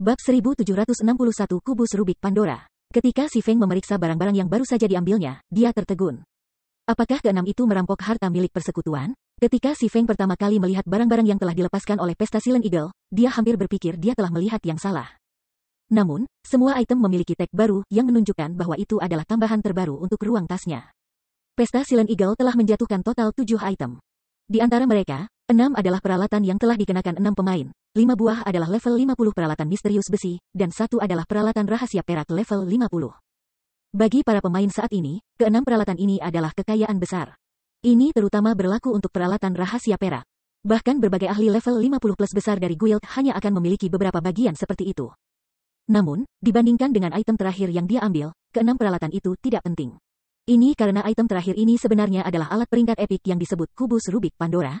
Bab 1761 Kubus Rubik Pandora. Ketika Si Feng memeriksa barang-barang yang baru saja diambilnya, dia tertegun. Apakah keenam itu merampok harta milik persekutuan? Ketika Si Feng pertama kali melihat barang-barang yang telah dilepaskan oleh pesta Silent Eagle, dia hampir berpikir dia telah melihat yang salah. Namun, semua item memiliki tag baru yang menunjukkan bahwa itu adalah tambahan terbaru untuk ruang tasnya. Pesta Silent Eagle telah menjatuhkan total 7 item. Di antara mereka, 6 adalah peralatan yang telah dikenakan 6 pemain, 5 buah adalah level 50 peralatan misterius besi, dan 1 adalah peralatan rahasia perak level 50. Bagi para pemain saat ini, ke-6 peralatan ini adalah kekayaan besar. Ini terutama berlaku untuk peralatan rahasia perak. Bahkan berbagai ahli level 50 plus besar dari guild hanya akan memiliki beberapa bagian seperti itu. Namun, dibandingkan dengan item terakhir yang dia ambil, ke-6 peralatan itu tidak penting. Ini karena item terakhir ini sebenarnya adalah alat peringkat epik yang disebut Kubus Rubik Pandora.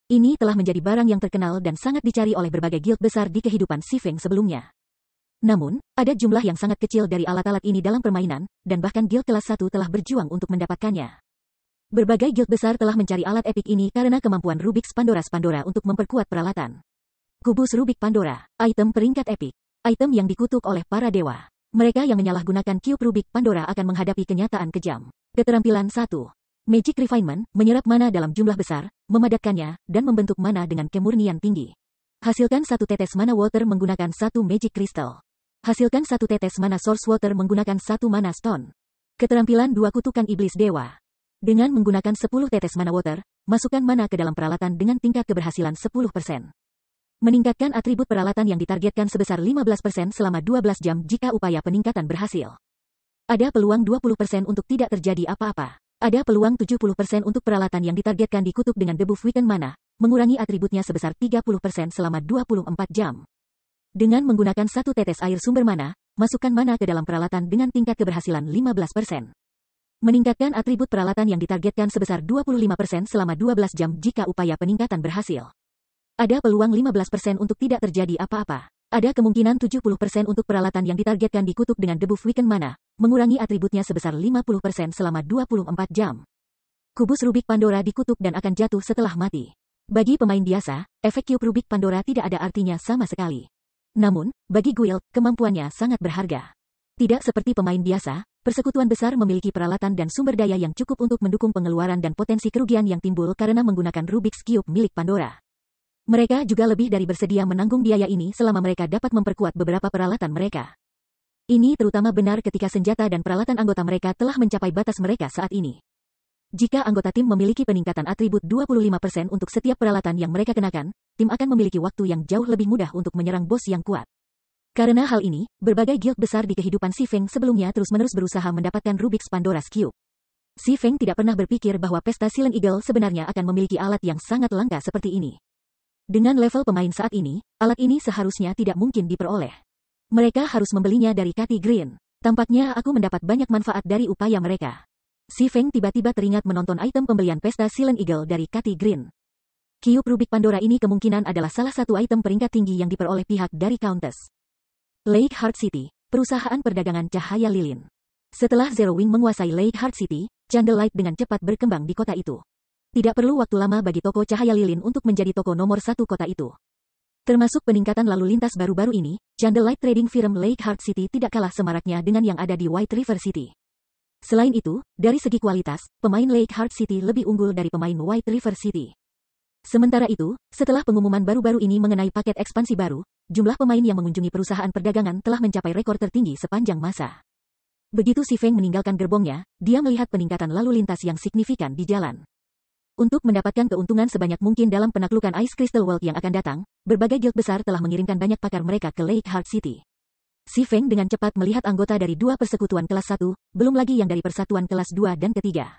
Ini telah menjadi barang yang terkenal dan sangat dicari oleh berbagai guild besar di kehidupan Si Feng sebelumnya. Namun, ada jumlah yang sangat kecil dari alat-alat ini dalam permainan, dan bahkan guild kelas 1 telah berjuang untuk mendapatkannya. Berbagai guild besar telah mencari alat epik ini karena kemampuan Rubik's Pandora untuk memperkuat peralatan. Kubus Rubik Pandora, item peringkat epik, item yang dikutuk oleh para dewa. Mereka yang menyalahgunakan Cube Rubik Pandora akan menghadapi kenyataan kejam. Keterampilan 1. Magic Refinement, menyerap mana dalam jumlah besar, memadatkannya, dan membentuk mana dengan kemurnian tinggi. Hasilkan 1 tetes mana water menggunakan 1 Magic Crystal. Hasilkan 1 tetes mana Source Water menggunakan 1 mana Stone. Keterampilan 2 Kutukan Iblis Dewa. Dengan menggunakan 10 tetes mana water, masukkan mana ke dalam peralatan dengan tingkat keberhasilan 10%. Meningkatkan atribut peralatan yang ditargetkan sebesar 15% selama 12 jam jika upaya peningkatan berhasil. Ada peluang 20% untuk tidak terjadi apa-apa. Ada peluang 70% untuk peralatan yang ditargetkan dikutuk dengan debuff weaken mana, mengurangi atributnya sebesar 30% selama 24 jam. Dengan menggunakan 1 tetes air sumber mana, masukkan mana ke dalam peralatan dengan tingkat keberhasilan 15%. Meningkatkan atribut peralatan yang ditargetkan sebesar 25% selama 12 jam jika upaya peningkatan berhasil. Ada peluang 15% untuk tidak terjadi apa-apa. Ada kemungkinan 70% untuk peralatan yang ditargetkan dikutuk dengan debuff weaken mana, mengurangi atributnya sebesar 50% selama 24 jam. Kubus Rubik Pandora dikutuk dan akan jatuh setelah mati. Bagi pemain biasa, efek Cube Rubik Pandora tidak ada artinya sama sekali. Namun, bagi guild, kemampuannya sangat berharga. Tidak seperti pemain biasa, persekutuan besar memiliki peralatan dan sumber daya yang cukup untuk mendukung pengeluaran dan potensi kerugian yang timbul karena menggunakan Rubik's Cube milik Pandora. Mereka juga lebih dari bersedia menanggung biaya ini selama mereka dapat memperkuat beberapa peralatan mereka. Ini terutama benar ketika senjata dan peralatan anggota mereka telah mencapai batas mereka saat ini. Jika anggota tim memiliki peningkatan atribut 25% untuk setiap peralatan yang mereka kenakan, tim akan memiliki waktu yang jauh lebih mudah untuk menyerang bos yang kuat. Karena hal ini, berbagai guild besar di kehidupan Si Feng sebelumnya terus-menerus berusaha mendapatkan Rubik's Pandora's Cube. Si Feng tidak pernah berpikir bahwa pesta Silent Eagle sebenarnya akan memiliki alat yang sangat langka seperti ini. Dengan level pemain saat ini, alat ini seharusnya tidak mungkin diperoleh. Mereka harus membelinya dari Cathy Green. Tampaknya aku mendapat banyak manfaat dari upaya mereka. Si Feng tiba-tiba teringat menonton item pembelian pesta Silent Eagle dari Cathy Green. Cube Rubik Pandora ini kemungkinan adalah salah satu item peringkat tinggi yang diperoleh pihak dari Countess. Lake Heart City, perusahaan perdagangan cahaya lilin. Setelah Zero Wing menguasai Lake Heart City, Candlelight dengan cepat berkembang di kota itu. Tidak perlu waktu lama bagi toko cahaya lilin untuk menjadi toko nomor 1 kota itu. Termasuk peningkatan lalu lintas baru-baru ini, Candlelight Trading Firm Lake Heart City tidak kalah semaraknya dengan yang ada di White River City. Selain itu, dari segi kualitas, pemain Lake Heart City lebih unggul dari pemain White River City. Sementara itu, setelah pengumuman baru-baru ini mengenai paket ekspansi baru, jumlah pemain yang mengunjungi perusahaan perdagangan telah mencapai rekor tertinggi sepanjang masa. Begitu Si Feng meninggalkan gerbongnya, dia melihat peningkatan lalu lintas yang signifikan di jalan. Untuk mendapatkan keuntungan sebanyak mungkin dalam penaklukan Ice Crystal World yang akan datang, berbagai guild besar telah mengirimkan banyak pakar mereka ke Lake Heart City. Si Feng dengan cepat melihat anggota dari 2 persekutuan kelas 1, belum lagi yang dari persatuan kelas 2 dan ketiga.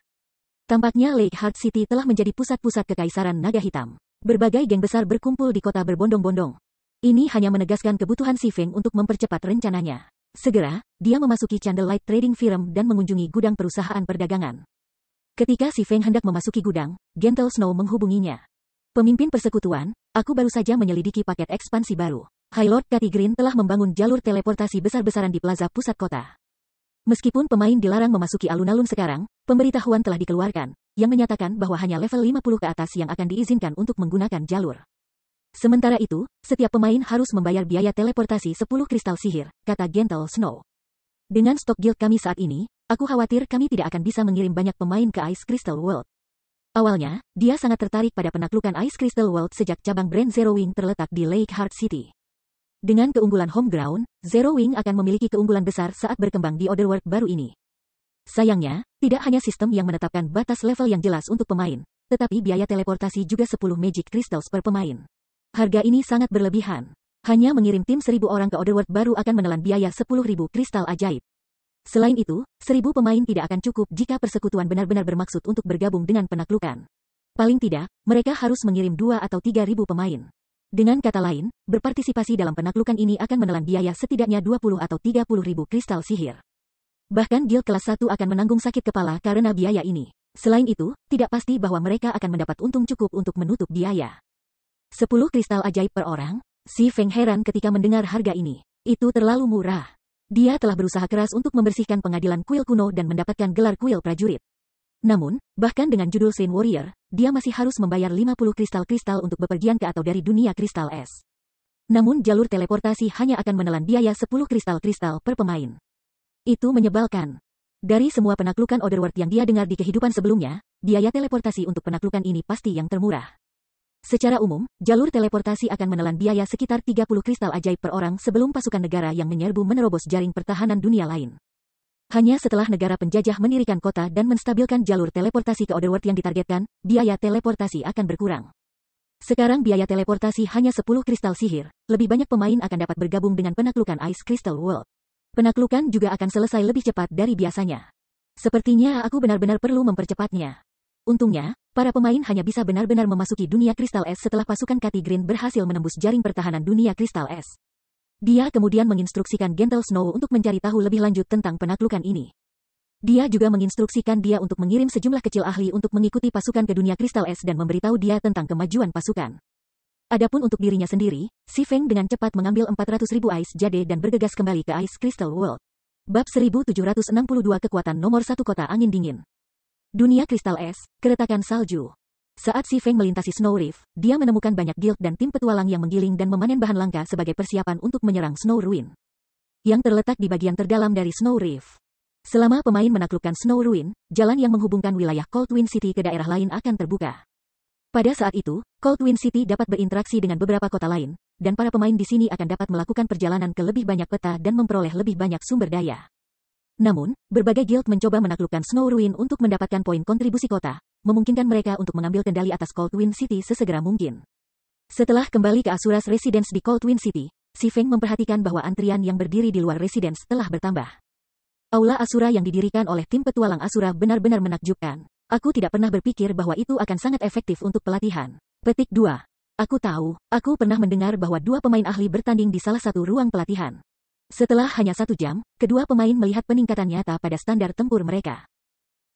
Tampaknya Lake Heart City telah menjadi pusat-pusat kekaisaran naga hitam. Berbagai geng besar berkumpul di kota berbondong-bondong. Ini hanya menegaskan kebutuhan Si Feng untuk mempercepat rencananya. Segera, dia memasuki Candlelight Trading Firm dan mengunjungi gudang perusahaan perdagangan. Ketika Si Feng hendak memasuki gudang, Gentle Snow menghubunginya. Pemimpin persekutuan, aku baru saja menyelidiki paket ekspansi baru. High Lord Cathy Green telah membangun jalur teleportasi besar-besaran di plaza pusat kota. Meskipun pemain dilarang memasuki alun-alun sekarang, pemberitahuan telah dikeluarkan, yang menyatakan bahwa hanya level 50 ke atas yang akan diizinkan untuk menggunakan jalur. Sementara itu, setiap pemain harus membayar biaya teleportasi 10 kristal sihir, kata Gentle Snow. Dengan stok guild kami saat ini, aku khawatir kami tidak akan bisa mengirim banyak pemain ke Ice Crystal World. Awalnya, dia sangat tertarik pada penaklukan Ice Crystal World sejak cabang brand Zero Wing terletak di Lake Heart City. Dengan keunggulan home ground, Zero Wing akan memiliki keunggulan besar saat berkembang di Otherworld baru ini. Sayangnya, tidak hanya sistem yang menetapkan batas level yang jelas untuk pemain, tetapi biaya teleportasi juga 10 Magic Crystals per pemain. Harga ini sangat berlebihan. Hanya mengirim tim 1000 orang ke Otherworld baru akan menelan biaya 10.000 kristal ajaib. Selain itu, 1000 pemain tidak akan cukup jika persekutuan benar-benar bermaksud untuk bergabung dengan penaklukan. Paling tidak, mereka harus mengirim 2 atau 3.000 pemain. Dengan kata lain, berpartisipasi dalam penaklukan ini akan menelan biaya setidaknya 20 atau 30.000 kristal sihir. Bahkan guild kelas 1 akan menanggung sakit kepala karena biaya ini. Selain itu, tidak pasti bahwa mereka akan mendapat untung cukup untuk menutup biaya. 10 kristal ajaib per orang? Si Feng heran ketika mendengar harga ini. Itu terlalu murah. Dia telah berusaha keras untuk membersihkan pengadilan kuil kuno dan mendapatkan gelar kuil prajurit. Namun, bahkan dengan judul Saint Warrior, dia masih harus membayar 50 kristal-kristal untuk bepergian ke atau dari dunia kristal es. Namun jalur teleportasi hanya akan menelan biaya 10 kristal-kristal per pemain. Itu menyebalkan. Dari semua penaklukan Otherworld yang dia dengar di kehidupan sebelumnya, biaya teleportasi untuk penaklukan ini pasti yang termurah. Secara umum, jalur teleportasi akan menelan biaya sekitar 30 kristal ajaib per orang sebelum pasukan negara yang menyerbu menerobos jaring pertahanan dunia lain. Hanya setelah negara penjajah mendirikan kota dan menstabilkan jalur teleportasi ke Otherworld yang ditargetkan, biaya teleportasi akan berkurang. Sekarang biaya teleportasi hanya 10 kristal sihir, lebih banyak pemain akan dapat bergabung dengan penaklukan Ice Crystal World. Penaklukan juga akan selesai lebih cepat dari biasanya. Sepertinya aku benar-benar perlu mempercepatnya. Untungnya, para pemain hanya bisa benar-benar memasuki dunia kristal es setelah pasukan Kati Green berhasil menembus jaring pertahanan dunia kristal es. Dia kemudian menginstruksikan Gentle Snow untuk mencari tahu lebih lanjut tentang penaklukan ini. Dia juga menginstruksikan dia untuk mengirim sejumlah kecil ahli untuk mengikuti pasukan ke dunia kristal es dan memberitahu dia tentang kemajuan pasukan. Adapun untuk dirinya sendiri, si Feng dengan cepat mengambil 400.000 Ice Jade dan bergegas kembali ke Ice Crystal World. Bab 1762 Kekuatan nomor 1 Kota Angin Dingin. Dunia kristal es, keretakan salju. Saat si Feng melintasi Snow Reef, dia menemukan banyak guild dan tim petualang yang menggiling dan memanen bahan langka sebagai persiapan untuk menyerang Snow Ruin, yang terletak di bagian terdalam dari Snow Reef. Selama pemain menaklukkan Snow Ruin, jalan yang menghubungkan wilayah Coldwind City ke daerah lain akan terbuka. Pada saat itu, Coldwind City dapat berinteraksi dengan beberapa kota lain, dan para pemain di sini akan dapat melakukan perjalanan ke lebih banyak peta dan memperoleh lebih banyak sumber daya. Namun, berbagai guild mencoba menaklukkan Snow Ruin untuk mendapatkan poin kontribusi kota, memungkinkan mereka untuk mengambil kendali atas Coldwind City sesegera mungkin. Setelah kembali ke Asuras Residence di Coldwind City, si Feng memperhatikan bahwa antrian yang berdiri di luar Residence telah bertambah. Aula Asura yang didirikan oleh tim petualang Asura benar-benar menakjubkan. Aku tidak pernah berpikir bahwa itu akan sangat efektif untuk pelatihan. Petik 2. Aku tahu, aku pernah mendengar bahwa 2 pemain ahli bertanding di salah satu ruang pelatihan. Setelah hanya 1 jam, kedua pemain melihat peningkatan nyata pada standar tempur mereka.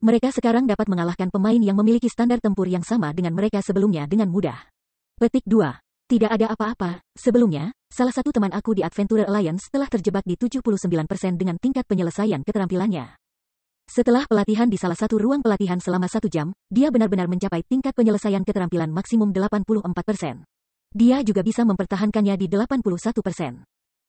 Mereka sekarang dapat mengalahkan pemain yang memiliki standar tempur yang sama dengan mereka sebelumnya dengan mudah. Petik 2. Tidak ada apa-apa. Sebelumnya, salah satu teman aku di Adventurer Alliance telah terjebak di 79% dengan tingkat penyelesaian keterampilannya. Setelah pelatihan di salah satu ruang pelatihan selama 1 jam, dia benar-benar mencapai tingkat penyelesaian keterampilan maksimum 84%. Dia juga bisa mempertahankannya di 81%.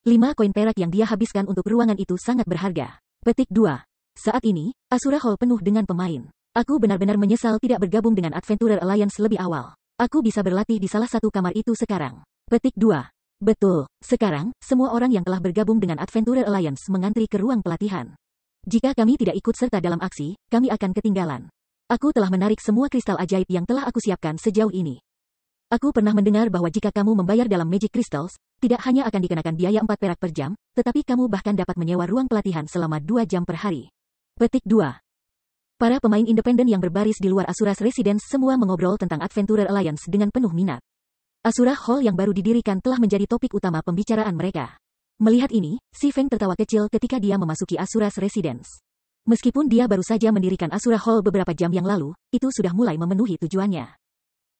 5 koin perak yang dia habiskan untuk ruangan itu sangat berharga. Petik 2. Saat ini, Asura Hall penuh dengan pemain. Aku benar-benar menyesal tidak bergabung dengan Adventurer Alliance lebih awal. Aku bisa berlatih di salah satu kamar itu sekarang. Petik 2. Betul, sekarang, semua orang yang telah bergabung dengan Adventurer Alliance mengantri ke ruang pelatihan. Jika kami tidak ikut serta dalam aksi, kami akan ketinggalan. Aku telah menarik semua kristal ajaib yang telah aku siapkan sejauh ini. Aku pernah mendengar bahwa jika kamu membayar dalam Magic Crystals, tidak hanya akan dikenakan biaya 4 perak per jam, tetapi kamu bahkan dapat menyewa ruang pelatihan selama 2 jam per hari. Petik 2. Para pemain independen yang berbaris di luar Asuras Residence semua mengobrol tentang Adventurer Alliance dengan penuh minat. Asura Hall yang baru didirikan telah menjadi topik utama pembicaraan mereka. Melihat ini, si Feng tertawa kecil ketika dia memasuki Asuras Residence. Meskipun dia baru saja mendirikan Asura Hall beberapa jam yang lalu, itu sudah mulai memenuhi tujuannya.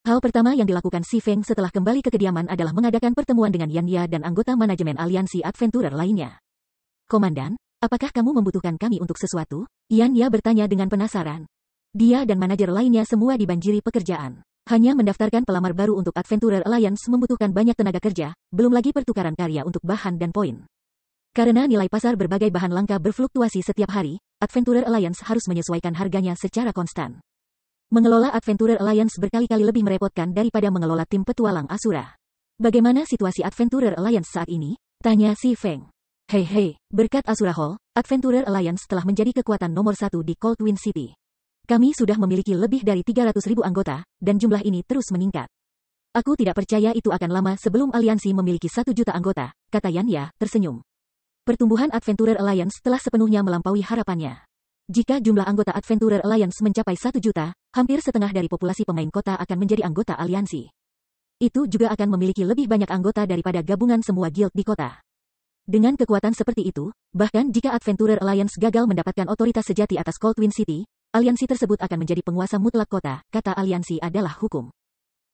Hal pertama yang dilakukan si Feng setelah kembali ke kediaman adalah mengadakan pertemuan dengan Yan Ya dan anggota manajemen aliansi Adventurer lainnya. Komandan, apakah kamu membutuhkan kami untuk sesuatu? Yan Ya bertanya dengan penasaran. Dia dan manajer lainnya semua dibanjiri pekerjaan. Hanya mendaftarkan pelamar baru untuk Adventurer Alliance membutuhkan banyak tenaga kerja, belum lagi pertukaran karya untuk bahan dan poin. Karena nilai pasar berbagai bahan langka berfluktuasi setiap hari, Adventurer Alliance harus menyesuaikan harganya secara konstan. Mengelola Adventurer Alliance berkali-kali lebih merepotkan daripada mengelola tim petualang Asura. Bagaimana situasi Adventurer Alliance saat ini? Tanya si Feng. Hei, berkat Asura Hall, Adventurer Alliance telah menjadi kekuatan nomor 1 di Cold Wind City. Kami sudah memiliki lebih dari 300.000 anggota, dan jumlah ini terus meningkat. Aku tidak percaya itu akan lama sebelum aliansi memiliki 1 juta anggota, kata Yan Ya, tersenyum. Pertumbuhan Adventurer Alliance telah sepenuhnya melampaui harapannya. Jika jumlah anggota Adventurer Alliance mencapai 1 juta, hampir setengah dari populasi pemain kota akan menjadi anggota aliansi. Itu juga akan memiliki lebih banyak anggota daripada gabungan semua guild di kota. Dengan kekuatan seperti itu, bahkan jika Adventurer Alliance gagal mendapatkan otoritas sejati atas Cold Wind City, aliansi tersebut akan menjadi penguasa mutlak kota, kata aliansi adalah hukum.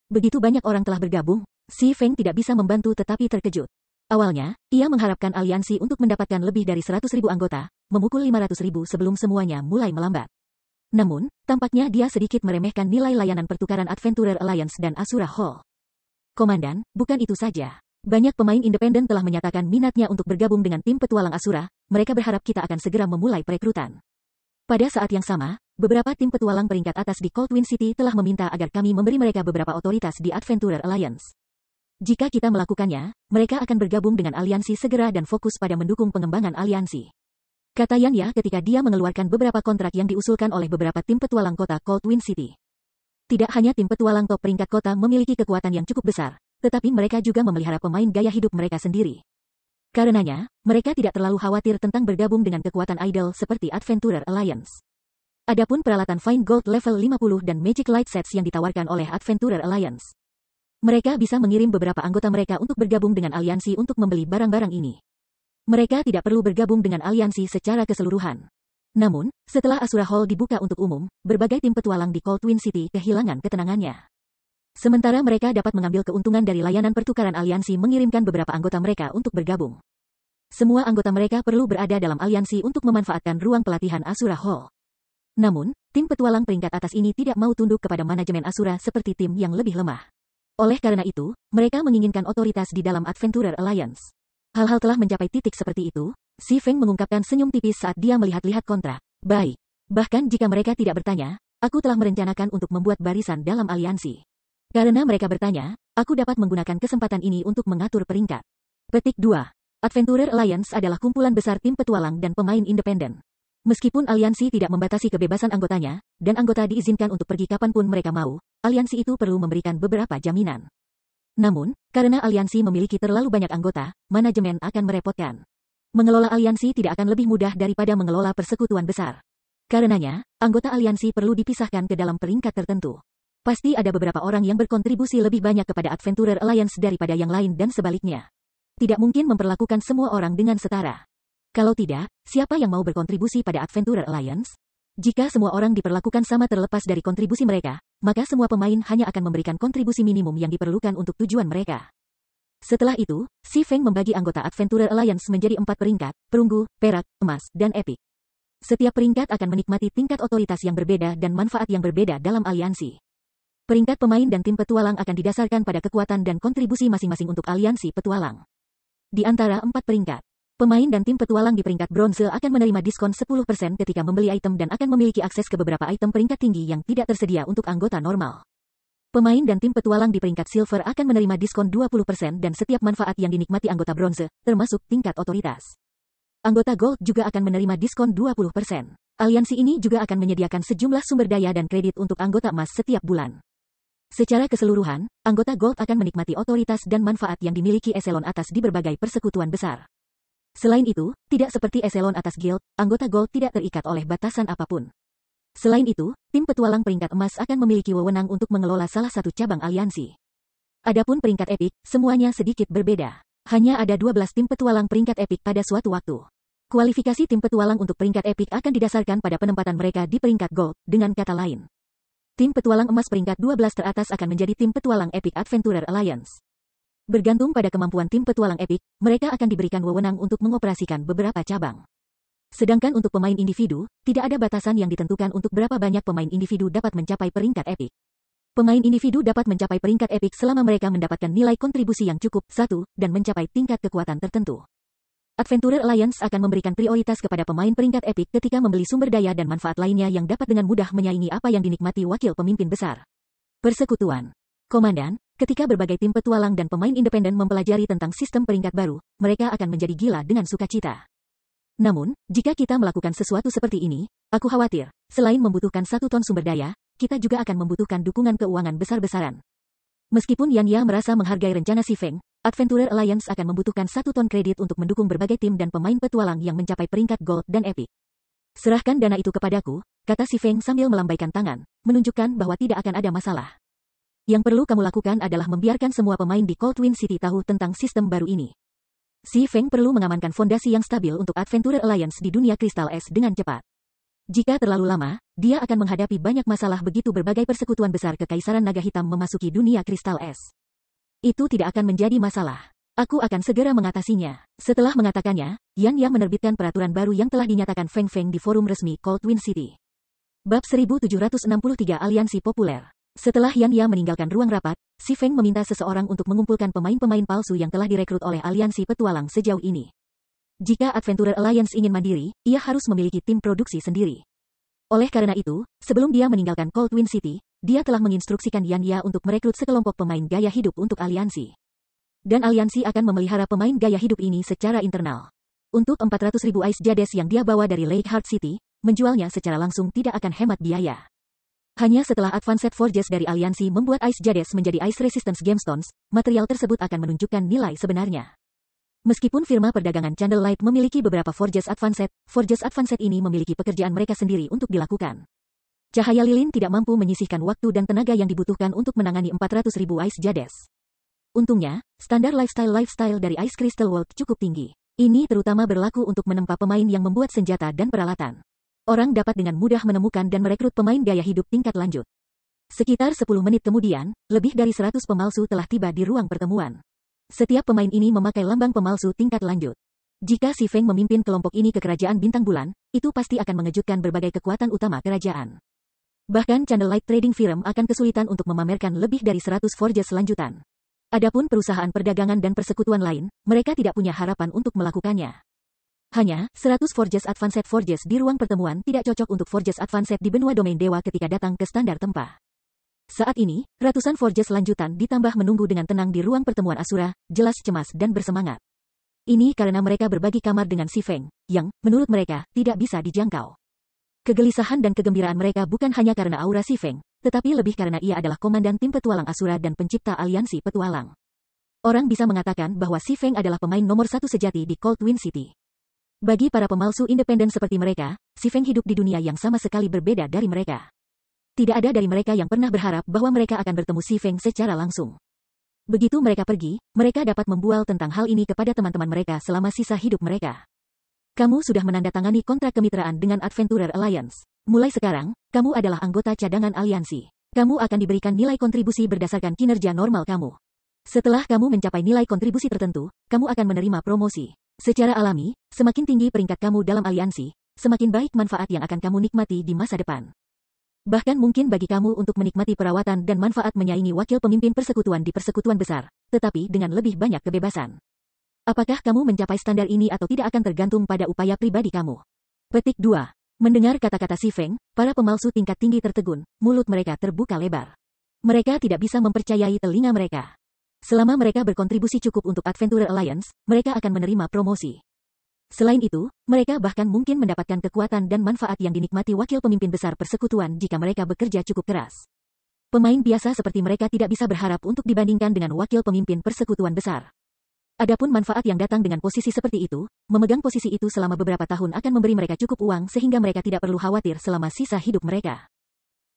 Begitu banyak orang telah bergabung, Si Feng tidak bisa membantu tetapi terkejut. Awalnya, ia mengharapkan aliansi untuk mendapatkan lebih dari 100.000 anggota, memukul 500.000 sebelum semuanya mulai melambat. Namun, tampaknya dia sedikit meremehkan nilai layanan pertukaran Adventurer Alliance dan Asura Hall. Komandan, bukan itu saja. Banyak pemain independen telah menyatakan minatnya untuk bergabung dengan tim petualang Asura, mereka berharap kita akan segera memulai perekrutan. Pada saat yang sama, beberapa tim petualang peringkat atas di Cold Wind City telah meminta agar kami memberi mereka beberapa otoritas di Adventurer Alliance. Jika kita melakukannya, mereka akan bergabung dengan aliansi segera dan fokus pada mendukung pengembangan aliansi. Kata Yan Ya ketika dia mengeluarkan beberapa kontrak yang diusulkan oleh beberapa tim petualang kota Cold Wind City. Tidak hanya tim petualang top peringkat kota memiliki kekuatan yang cukup besar, tetapi mereka juga memelihara pemain gaya hidup mereka sendiri. Karenanya, mereka tidak terlalu khawatir tentang bergabung dengan kekuatan idol seperti Adventurer Alliance. Adapun peralatan Fine Gold level 50 dan Magic Light Sets yang ditawarkan oleh Adventurer Alliance. Mereka bisa mengirim beberapa anggota mereka untuk bergabung dengan aliansi untuk membeli barang-barang ini. Mereka tidak perlu bergabung dengan aliansi secara keseluruhan. Namun, setelah Asura Hall dibuka untuk umum, berbagai tim petualang di Cold Wind City kehilangan ketenangannya. Sementara mereka dapat mengambil keuntungan dari layanan pertukaran aliansi mengirimkan beberapa anggota mereka untuk bergabung. Semua anggota mereka perlu berada dalam aliansi untuk memanfaatkan ruang pelatihan Asura Hall. Namun, tim petualang peringkat atas ini tidak mau tunduk kepada manajemen Asura seperti tim yang lebih lemah. Oleh karena itu, mereka menginginkan otoritas di dalam Adventurer Alliance. Hal-hal telah mencapai titik seperti itu, Si Feng mengungkapkan senyum tipis saat dia melihat-lihat kontrak. Baik. Bahkan jika mereka tidak bertanya, aku telah merencanakan untuk membuat barisan dalam aliansi. Karena mereka bertanya, aku dapat menggunakan kesempatan ini untuk mengatur peringkat. Petik 2. Adventurer Alliance adalah kumpulan besar tim petualang dan pemain independen. Meskipun aliansi tidak membatasi kebebasan anggotanya, dan anggota diizinkan untuk pergi kapanpun mereka mau, aliansi itu perlu memberikan beberapa jaminan. Namun, karena aliansi memiliki terlalu banyak anggota, manajemen akan merepotkan. Mengelola aliansi tidak akan lebih mudah daripada mengelola persekutuan besar. Karenanya, anggota aliansi perlu dipisahkan ke dalam peringkat tertentu. Pasti ada beberapa orang yang berkontribusi lebih banyak kepada Adventurer Alliance daripada yang lain dan sebaliknya. Tidak mungkin memperlakukan semua orang dengan setara. Kalau tidak, siapa yang mau berkontribusi pada Adventurer Alliance? Jika semua orang diperlakukan sama terlepas dari kontribusi mereka, maka semua pemain hanya akan memberikan kontribusi minimum yang diperlukan untuk tujuan mereka. Setelah itu, Si Feng membagi anggota Adventurer Alliance menjadi 4 peringkat, perunggu, perak, emas, dan epik. Setiap peringkat akan menikmati tingkat otoritas yang berbeda dan manfaat yang berbeda dalam aliansi. Peringkat pemain dan tim petualang akan didasarkan pada kekuatan dan kontribusi masing-masing untuk aliansi petualang. Di antara 4 peringkat, pemain dan tim petualang di peringkat bronze akan menerima diskon 10% ketika membeli item dan akan memiliki akses ke beberapa item peringkat tinggi yang tidak tersedia untuk anggota normal. Pemain dan tim petualang di peringkat silver akan menerima diskon 20% dan setiap manfaat yang dinikmati anggota bronze, termasuk tingkat otoritas. Anggota gold juga akan menerima diskon 20%. Aliansi ini juga akan menyediakan sejumlah sumber daya dan kredit untuk anggota emas setiap bulan. Secara keseluruhan, anggota Gold akan menikmati otoritas dan manfaat yang dimiliki eselon atas di berbagai persekutuan besar. Selain itu, tidak seperti eselon atas Guild, anggota Gold tidak terikat oleh batasan apapun. Selain itu, tim petualang peringkat emas akan memiliki wewenang untuk mengelola salah satu cabang aliansi. Adapun peringkat epik, semuanya sedikit berbeda. Hanya ada 12 tim petualang peringkat epik pada suatu waktu. Kualifikasi tim petualang untuk peringkat epik akan didasarkan pada penempatan mereka di peringkat Gold, dengan kata lain. Tim petualang emas peringkat 12 teratas akan menjadi tim petualang Epic Adventurer Alliance. Bergantung pada kemampuan tim petualang Epic, mereka akan diberikan wewenang untuk mengoperasikan beberapa cabang. Sedangkan untuk pemain individu, tidak ada batasan yang ditentukan untuk berapa banyak pemain individu dapat mencapai peringkat Epic. Pemain individu dapat mencapai peringkat epik selama mereka mendapatkan nilai kontribusi yang cukup, 1, dan mencapai tingkat kekuatan tertentu. Adventurer Alliance akan memberikan prioritas kepada pemain peringkat epik ketika membeli sumber daya dan manfaat lainnya yang dapat dengan mudah menyaingi apa yang dinikmati wakil pemimpin besar. Persekutuan. Komandan, ketika berbagai tim petualang dan pemain independen mempelajari tentang sistem peringkat baru, mereka akan menjadi gila dengan sukacita. Namun, jika kita melakukan sesuatu seperti ini, aku khawatir, selain membutuhkan 1 ton sumber daya, kita juga akan membutuhkan dukungan keuangan besar-besaran. Meskipun Yan Ya merasa menghargai rencana si Feng, Adventurer Alliance akan membutuhkan 1 ton kredit untuk mendukung berbagai tim dan pemain petualang yang mencapai peringkat gold dan epic. Serahkan dana itu kepadaku, kata si Feng sambil melambaikan tangan, menunjukkan bahwa tidak akan ada masalah. Yang perlu kamu lakukan adalah membiarkan semua pemain di Cold Wind City tahu tentang sistem baru ini. Si Feng perlu mengamankan fondasi yang stabil untuk Adventurer Alliance di dunia kristal es dengan cepat. Jika terlalu lama, dia akan menghadapi banyak masalah begitu berbagai persekutuan besar Kekaisaran Naga Hitam memasuki dunia kristal es. Itu tidak akan menjadi masalah. Aku akan segera mengatasinya. Setelah mengatakannya, Yan Ya menerbitkan peraturan baru yang telah dinyatakan Feng Feng di forum resmi Cold Wind City. Bab 1763 Aliansi Populer. Setelah Yan Ya meninggalkan ruang rapat, si Feng meminta seseorang untuk mengumpulkan pemain-pemain palsu yang telah direkrut oleh aliansi petualang sejauh ini. Jika Adventurer Alliance ingin mandiri, ia harus memiliki tim produksi sendiri. Oleh karena itu, sebelum dia meninggalkan Cold Wind City, dia telah menginstruksikan Yan Ya untuk merekrut sekelompok pemain gaya hidup untuk aliansi. Dan aliansi akan memelihara pemain gaya hidup ini secara internal. Untuk 400.000 Ice Jades yang dia bawa dari Lake Heart City, menjualnya secara langsung tidak akan hemat biaya. Hanya setelah Advanced Forges dari aliansi membuat Ice Jades menjadi Ice Resistance Gemstones, material tersebut akan menunjukkan nilai sebenarnya. Meskipun firma perdagangan Candlelight memiliki beberapa Forges Advanced ini memiliki pekerjaan mereka sendiri untuk dilakukan. Cahaya lilin tidak mampu menyisihkan waktu dan tenaga yang dibutuhkan untuk menangani 400.000 Ice Jades. Untungnya, standar lifestyle dari Ice Crystal World cukup tinggi. Ini terutama berlaku untuk menempa pemain yang membuat senjata dan peralatan. Orang dapat dengan mudah menemukan dan merekrut pemain gaya hidup tingkat lanjut. Sekitar 10 menit kemudian, lebih dari 100 pemalsu telah tiba di ruang pertemuan. Setiap pemain ini memakai lambang pemalsu tingkat lanjut. Jika si Feng memimpin kelompok ini ke kerajaan bintang bulan, itu pasti akan mengejutkan berbagai kekuatan utama kerajaan. Bahkan Candlelight Trading Firm akan kesulitan untuk memamerkan lebih dari 100 Forges lanjutan. Adapun perusahaan perdagangan dan persekutuan lain, mereka tidak punya harapan untuk melakukannya. Hanya, 100 Advanced Forges di ruang pertemuan tidak cocok untuk Forges Advanced di benua domain dewa ketika datang ke standar tempah. Saat ini, ratusan Forges lanjutan ditambah menunggu dengan tenang di ruang pertemuan Asura, jelas cemas dan bersemangat. Ini karena mereka berbagi kamar dengan si Feng, yang, menurut mereka, tidak bisa dijangkau. Kegelisahan dan kegembiraan mereka bukan hanya karena aura si Feng, tetapi lebih karena ia adalah komandan tim petualang Asura dan pencipta aliansi petualang. Orang bisa mengatakan bahwa si Feng adalah pemain nomor 1 sejati di Cold Wind City. Bagi para pemalsu independen seperti mereka, si Feng hidup di dunia yang sama sekali berbeda dari mereka. Tidak ada dari mereka yang pernah berharap bahwa mereka akan bertemu si Feng secara langsung. Begitu mereka pergi, mereka dapat membual tentang hal ini kepada teman-teman mereka selama sisa hidup mereka. Kamu sudah menandatangani kontrak kemitraan dengan Adventurer Alliance. Mulai sekarang, kamu adalah anggota cadangan aliansi. Kamu akan diberikan nilai kontribusi berdasarkan kinerja normal kamu. Setelah kamu mencapai nilai kontribusi tertentu, kamu akan menerima promosi. Secara alami, semakin tinggi peringkat kamu dalam aliansi, semakin baik manfaat yang akan kamu nikmati di masa depan. Bahkan mungkin bagi kamu untuk menikmati perawatan dan manfaat menyaingi wakil pemimpin persekutuan di persekutuan besar, tetapi dengan lebih banyak kebebasan. Apakah kamu mencapai standar ini atau tidak akan tergantung pada upaya pribadi kamu. Petik 2. Mendengar kata-kata si Feng, para pemalsu tingkat tinggi tertegun, mulut mereka terbuka lebar. Mereka tidak bisa mempercayai telinga mereka. Selama mereka berkontribusi cukup untuk Adventurer Alliance, mereka akan menerima promosi. Selain itu, mereka bahkan mungkin mendapatkan kekuatan dan manfaat yang dinikmati wakil pemimpin besar persekutuan jika mereka bekerja cukup keras. Pemain biasa seperti mereka tidak bisa berharap untuk dibandingkan dengan wakil pemimpin persekutuan besar. Adapun manfaat yang datang dengan posisi seperti itu, memegang posisi itu selama beberapa tahun akan memberi mereka cukup uang sehingga mereka tidak perlu khawatir selama sisa hidup mereka.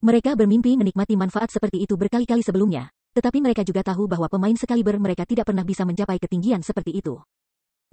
Mereka bermimpi menikmati manfaat seperti itu berkali-kali sebelumnya. Tetapi mereka juga tahu bahwa pemain sekaliber mereka tidak pernah bisa mencapai ketinggian seperti itu.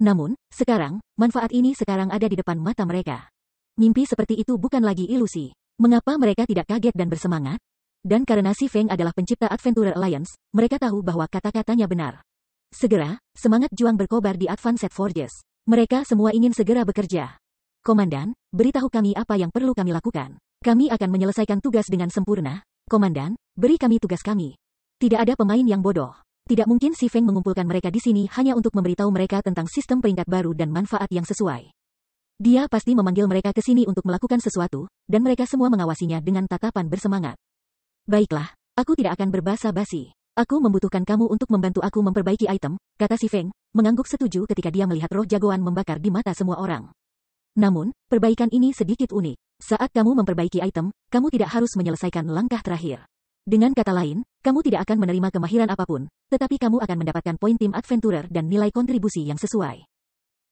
Namun, sekarang, manfaat ini sekarang ada di depan mata mereka. Mimpi seperti itu bukan lagi ilusi. Mengapa mereka tidak kaget dan bersemangat? Dan karena si Feng adalah pencipta Adventurer Alliance, mereka tahu bahwa kata-katanya benar. Segera, semangat juang berkobar di Advanced Forges. Mereka semua ingin segera bekerja. Komandan, beritahu kami apa yang perlu kami lakukan. Kami akan menyelesaikan tugas dengan sempurna. Komandan, beri kami tugas kami. Tidak ada pemain yang bodoh. Tidak mungkin Si Feng mengumpulkan mereka di sini hanya untuk memberitahu mereka tentang sistem peringkat baru dan manfaat yang sesuai. Dia pasti memanggil mereka ke sini untuk melakukan sesuatu, dan mereka semua mengawasinya dengan tatapan bersemangat. Baiklah, aku tidak akan berbasa-basi. Aku membutuhkan kamu untuk membantu aku memperbaiki item, kata Si Feng, mengangguk setuju ketika dia melihat roh jagoan membakar di mata semua orang. Namun, perbaikan ini sedikit unik. Saat kamu memperbaiki item, kamu tidak harus menyelesaikan langkah terakhir. Dengan kata lain, kamu tidak akan menerima kemahiran apapun, tetapi kamu akan mendapatkan poin tim adventurer dan nilai kontribusi yang sesuai.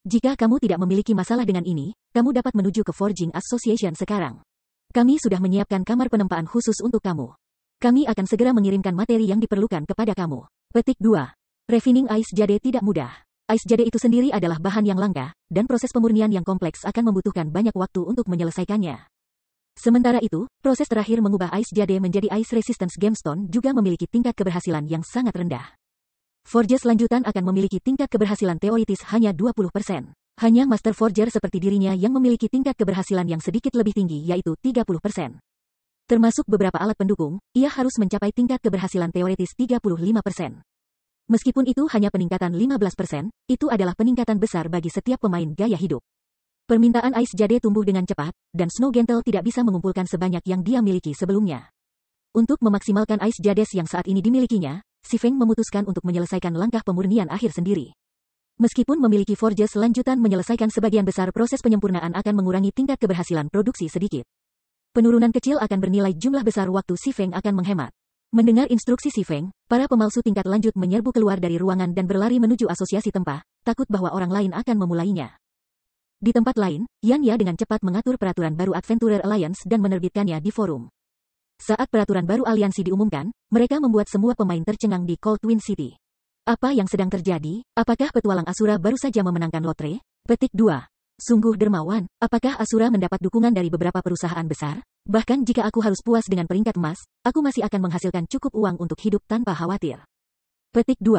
Jika kamu tidak memiliki masalah dengan ini, kamu dapat menuju ke Forging Association sekarang. Kami sudah menyiapkan kamar penempaan khusus untuk kamu. Kami akan segera mengirimkan materi yang diperlukan kepada kamu. Petik 2. Refining Ice Jade tidak mudah. Ice Jade itu sendiri adalah bahan yang langka, dan proses pemurnian yang kompleks akan membutuhkan banyak waktu untuk menyelesaikannya. Sementara itu, proses terakhir mengubah Ice Jade menjadi Ice Resistance Gemstone juga memiliki tingkat keberhasilan yang sangat rendah. Forges lanjutan akan memiliki tingkat keberhasilan teoritis hanya 20%. Hanya Master Forger seperti dirinya yang memiliki tingkat keberhasilan yang sedikit lebih tinggi yaitu 30%. Termasuk beberapa alat pendukung, ia harus mencapai tingkat keberhasilan teoritis 35%. Meskipun itu hanya peningkatan 15%, itu adalah peningkatan besar bagi setiap pemain gaya hidup. Permintaan Ice Jade tumbuh dengan cepat, dan Snow Gentle tidak bisa mengumpulkan sebanyak yang dia miliki sebelumnya. Untuk memaksimalkan Ice Jades yang saat ini dimilikinya, Si Feng memutuskan untuk menyelesaikan langkah pemurnian akhir sendiri. Meskipun memiliki Forges lanjutan menyelesaikan sebagian besar proses penyempurnaan akan mengurangi tingkat keberhasilan produksi sedikit. Penurunan kecil akan bernilai jumlah besar waktu Si Feng akan menghemat. Mendengar instruksi Si Feng, para pemalsu tingkat lanjut menyerbu keluar dari ruangan dan berlari menuju asosiasi tempah, takut bahwa orang lain akan memulainya. Di tempat lain, Yan Ya dengan cepat mengatur peraturan baru Adventurer Alliance dan menerbitkannya di forum. Saat peraturan baru aliansi diumumkan, mereka membuat semua pemain tercengang di Cold Twin City. Apa yang sedang terjadi? Apakah petualang Asura baru saja memenangkan lotre? Petik 2. Sungguh dermawan, apakah Asura mendapat dukungan dari beberapa perusahaan besar? Bahkan jika aku harus puas dengan peringkat emas, aku masih akan menghasilkan cukup uang untuk hidup tanpa khawatir. Petik 2.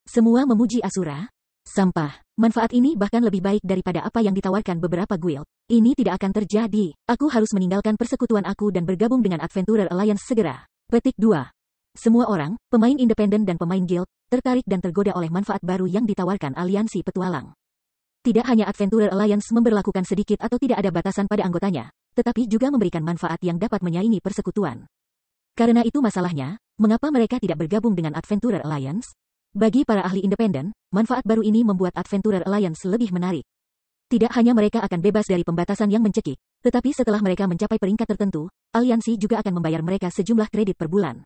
Semua memuji Asura. Sampah. Manfaat ini bahkan lebih baik daripada apa yang ditawarkan beberapa guild. Ini tidak akan terjadi. Aku harus meninggalkan persekutuan aku dan bergabung dengan Adventurer Alliance segera. Petik 2. Semua orang, pemain independen dan pemain guild, tertarik dan tergoda oleh manfaat baru yang ditawarkan aliansi petualang. Tidak hanya Adventurer Alliance memberlakukan sedikit atau tidak ada batasan pada anggotanya, tetapi juga memberikan manfaat yang dapat menyaingi persekutuan. Karena itu masalahnya, mengapa mereka tidak bergabung dengan Adventurer Alliance? Bagi para ahli independen, manfaat baru ini membuat Adventurer Alliance lebih menarik. Tidak hanya mereka akan bebas dari pembatasan yang mencekik, tetapi setelah mereka mencapai peringkat tertentu, aliansi juga akan membayar mereka sejumlah kredit per bulan.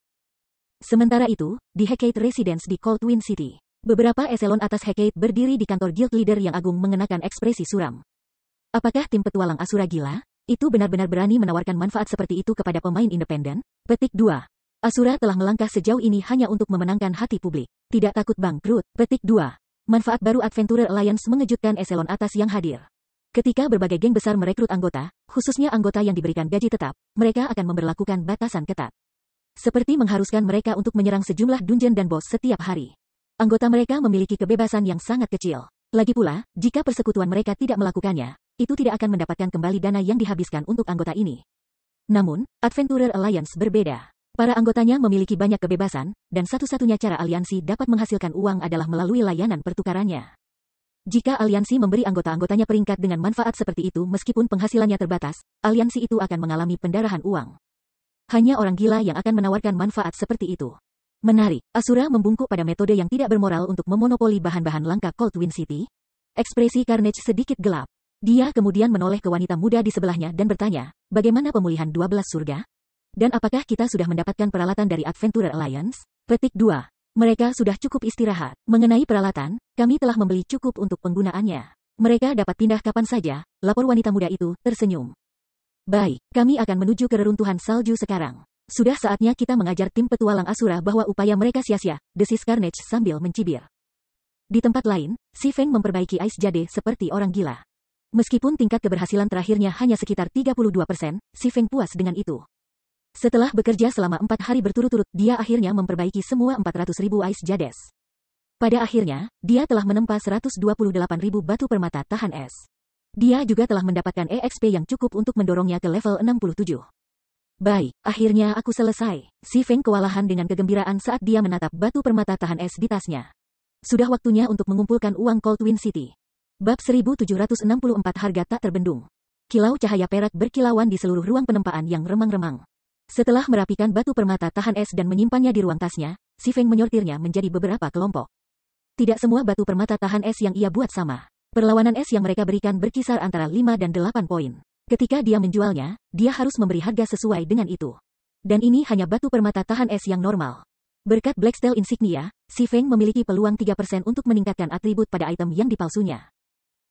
Sementara itu, di Hecate Residence di Cold Twin City, beberapa eselon atas Hecate berdiri di kantor guild leader yang agung mengenakan ekspresi suram. Apakah tim petualang Asura gila? Itu benar-benar berani menawarkan manfaat seperti itu kepada pemain independen? Petik 2. Asura telah melangkah sejauh ini hanya untuk memenangkan hati publik. Tidak takut bangkrut. Petik 2. Manfaat baru Adventurer Alliance mengejutkan eselon atas yang hadir. Ketika berbagai geng besar merekrut anggota, khususnya anggota yang diberikan gaji tetap, mereka akan memberlakukan batasan ketat. Seperti mengharuskan mereka untuk menyerang sejumlah dungeon dan boss setiap hari. Anggota mereka memiliki kebebasan yang sangat kecil. Lagi pula, jika persekutuan mereka tidak melakukannya, itu tidak akan mendapatkan kembali dana yang dihabiskan untuk anggota ini. Namun, Adventurer Alliance berbeda. Para anggotanya memiliki banyak kebebasan, dan satu-satunya cara aliansi dapat menghasilkan uang adalah melalui layanan pertukarannya. Jika aliansi memberi anggota-anggotanya peringkat dengan manfaat seperti itu meskipun penghasilannya terbatas, aliansi itu akan mengalami pendarahan uang. Hanya orang gila yang akan menawarkan manfaat seperti itu. Menarik, Asura membungkuk pada metode yang tidak bermoral untuk memonopoli bahan-bahan langka Cold Twin City. Ekspresi Carnage sedikit gelap. Dia kemudian menoleh ke wanita muda di sebelahnya dan bertanya, bagaimana pemulihan 12 surga? Dan apakah kita sudah mendapatkan peralatan dari Adventurer Alliance? Petik 2. Mereka sudah cukup istirahat. Mengenai peralatan, kami telah membeli cukup untuk penggunaannya. Mereka dapat pindah kapan saja, lapor wanita muda itu, tersenyum. Baik, kami akan menuju ke reruntuhan salju sekarang. Sudah saatnya kita mengajar tim petualang Asura bahwa upaya mereka sia-sia, desis Carnage sambil mencibir. Di tempat lain, Si Feng memperbaiki Ice Jade seperti orang gila. Meskipun tingkat keberhasilan terakhirnya hanya sekitar 32%, Si Feng puas dengan itu. Setelah bekerja selama 4 hari berturut-turut, dia akhirnya memperbaiki semua 400.000 Ice Jades. Pada akhirnya, dia telah menempa 128.000 batu permata tahan es. Dia juga telah mendapatkan EXP yang cukup untuk mendorongnya ke level 67. Baik, akhirnya aku selesai. Si Feng kewalahan dengan kegembiraan saat dia menatap batu permata tahan es di tasnya. Sudah waktunya untuk mengumpulkan uang Cold Wind City. Bab 1764 harga tak terbendung. Kilau cahaya perak berkilauan di seluruh ruang penempaan yang remang-remang. Setelah merapikan batu permata tahan es dan menyimpannya di ruang tasnya, si Feng menyortirnya menjadi beberapa kelompok. Tidak semua batu permata tahan es yang ia buat sama. Perlawanan es yang mereka berikan berkisar antara 5 dan 8 poin. Ketika dia menjualnya, dia harus memberi harga sesuai dengan itu. Dan ini hanya batu permata tahan es yang normal. Berkat Blacksteel Insignia, si Feng memiliki peluang 3% untuk meningkatkan atribut pada item yang dipalsunya.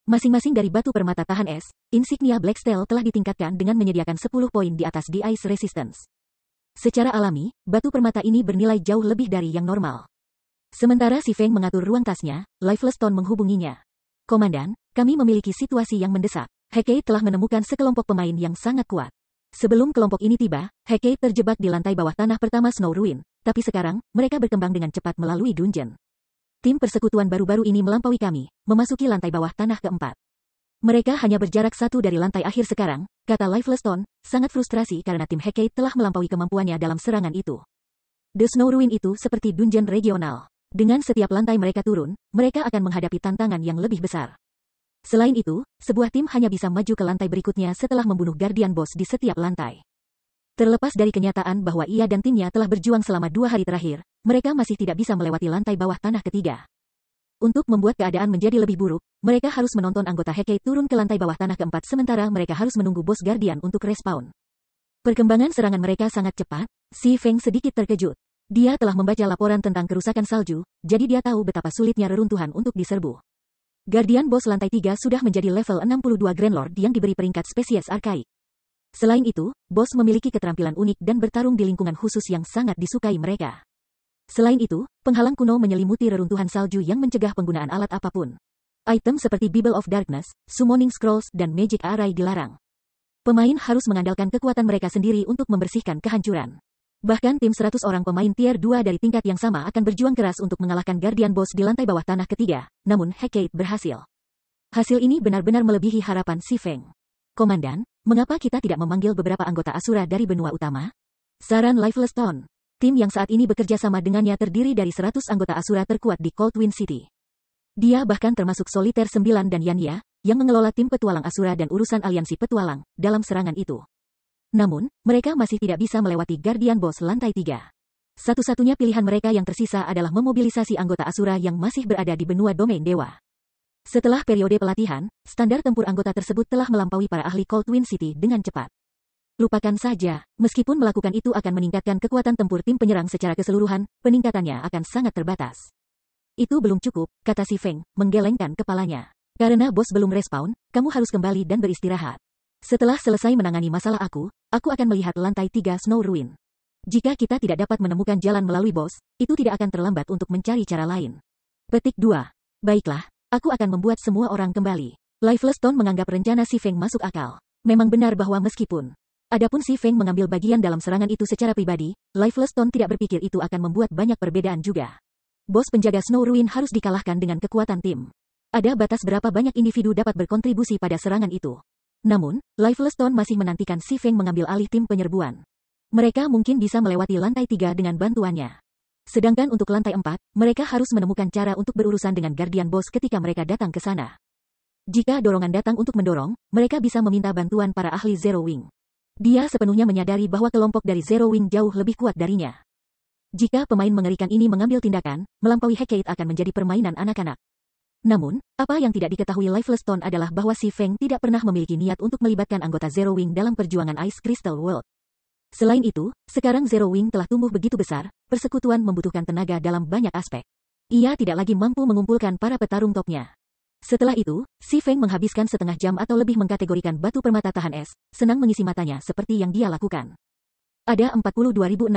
Masing-masing dari batu permata tahan es, Insignia Blacksteel telah ditingkatkan dengan menyediakan 10 poin di atas di Ice Resistance. Secara alami, batu permata ini bernilai jauh lebih dari yang normal. Sementara si Feng mengatur ruang tasnya, Lifeless Stone menghubunginya. Komandan, kami memiliki situasi yang mendesak. Hecate telah menemukan sekelompok pemain yang sangat kuat. Sebelum kelompok ini tiba, Hecate terjebak di lantai bawah tanah pertama Snow Ruin, tapi sekarang, mereka berkembang dengan cepat melalui dungeon. Tim persekutuan baru-baru ini melampaui kami, memasuki lantai bawah tanah keempat. Mereka hanya berjarak satu dari lantai akhir sekarang, kata Lifeless Stone, sangat frustrasi karena tim Hecate telah melampaui kemampuannya dalam serangan itu. The Snow Ruin itu seperti dungeon regional. Dengan setiap lantai mereka turun, mereka akan menghadapi tantangan yang lebih besar. Selain itu, sebuah tim hanya bisa maju ke lantai berikutnya setelah membunuh Guardian Boss di setiap lantai. Terlepas dari kenyataan bahwa ia dan timnya telah berjuang selama 2 hari terakhir, mereka masih tidak bisa melewati lantai bawah tanah ketiga. Untuk membuat keadaan menjadi lebih buruk, mereka harus menonton anggota Hecate turun ke lantai bawah tanah keempat sementara mereka harus menunggu bos Guardian untuk respawn. Perkembangan serangan mereka sangat cepat, si Feng sedikit terkejut. Dia telah membaca laporan tentang kerusakan salju, jadi dia tahu betapa sulitnya reruntuhan untuk diserbu. Guardian Boss lantai 3 sudah menjadi level 62 Grand Lord yang diberi peringkat spesies arkaik. Selain itu, Boss memiliki keterampilan unik dan bertarung di lingkungan khusus yang sangat disukai mereka. Selain itu, penghalang kuno menyelimuti reruntuhan salju yang mencegah penggunaan alat apapun. Item seperti Bible of Darkness, Summoning Scrolls, dan Magic Array dilarang. Pemain harus mengandalkan kekuatan mereka sendiri untuk membersihkan kehancuran. Bahkan tim 100 orang pemain tier 2 dari tingkat yang sama akan berjuang keras untuk mengalahkan Guardian Boss di lantai bawah tanah ketiga, namun Hecate berhasil. Hasil ini benar-benar melebihi harapan si Feng. Komandan, mengapa kita tidak memanggil beberapa anggota Asura dari benua utama? Saran Lifeless Stone. Tim yang saat ini bekerja sama dengannya terdiri dari 100 anggota Asura terkuat di Cold Wind City. Dia bahkan termasuk Solitaire 9 dan Yanya, yang mengelola tim petualang Asura dan urusan aliansi petualang, dalam serangan itu. Namun, mereka masih tidak bisa melewati Guardian Boss lantai 3. Satu-satunya pilihan mereka yang tersisa adalah memobilisasi anggota Asura yang masih berada di benua domain dewa. Setelah periode pelatihan, standar tempur anggota tersebut telah melampaui para ahli Cold Wind City dengan cepat. Lupakan saja, meskipun melakukan itu akan meningkatkan kekuatan tempur tim penyerang secara keseluruhan, peningkatannya akan sangat terbatas. Itu belum cukup, kata si Feng, menggelengkan kepalanya. Karena bos belum respawn, kamu harus kembali dan beristirahat. Setelah selesai menangani masalah aku akan melihat lantai 3 Snow Ruin. Jika kita tidak dapat menemukan jalan melalui bos, itu tidak akan terlambat untuk mencari cara lain. Petik 2. Baiklah, aku akan membuat semua orang kembali. Lifeless Stone menganggap rencana si Feng masuk akal. Memang benar bahwa meskipun adapun si Feng mengambil bagian dalam serangan itu secara pribadi, Lifeless Stone tidak berpikir itu akan membuat banyak perbedaan juga. Bos penjaga Snow Ruin harus dikalahkan dengan kekuatan tim. Ada batas berapa banyak individu dapat berkontribusi pada serangan itu. Namun, Lifeless Stone masih menantikan si Feng mengambil alih tim penyerbuan. Mereka mungkin bisa melewati lantai 3 dengan bantuannya. Sedangkan untuk lantai 4, mereka harus menemukan cara untuk berurusan dengan Guardian Boss ketika mereka datang ke sana. Jika dorongan datang untuk mendorong, mereka bisa meminta bantuan para ahli Zero Wing. Dia sepenuhnya menyadari bahwa kelompok dari Zero Wing jauh lebih kuat darinya. Jika pemain mengerikan ini mengambil tindakan, melampaui Hecate akan menjadi permainan anak-anak. Namun, apa yang tidak diketahui Lifeless Stone adalah bahwa si Feng tidak pernah memiliki niat untuk melibatkan anggota Zero Wing dalam perjuangan Ice Crystal World. Selain itu, sekarang Zero Wing telah tumbuh begitu besar, persekutuan membutuhkan tenaga dalam banyak aspek. Ia tidak lagi mampu mengumpulkan para petarung topnya. Setelah itu, si Feng menghabiskan setengah jam atau lebih mengkategorikan batu permata tahan es, senang mengisi matanya seperti yang dia lakukan. Ada 42.651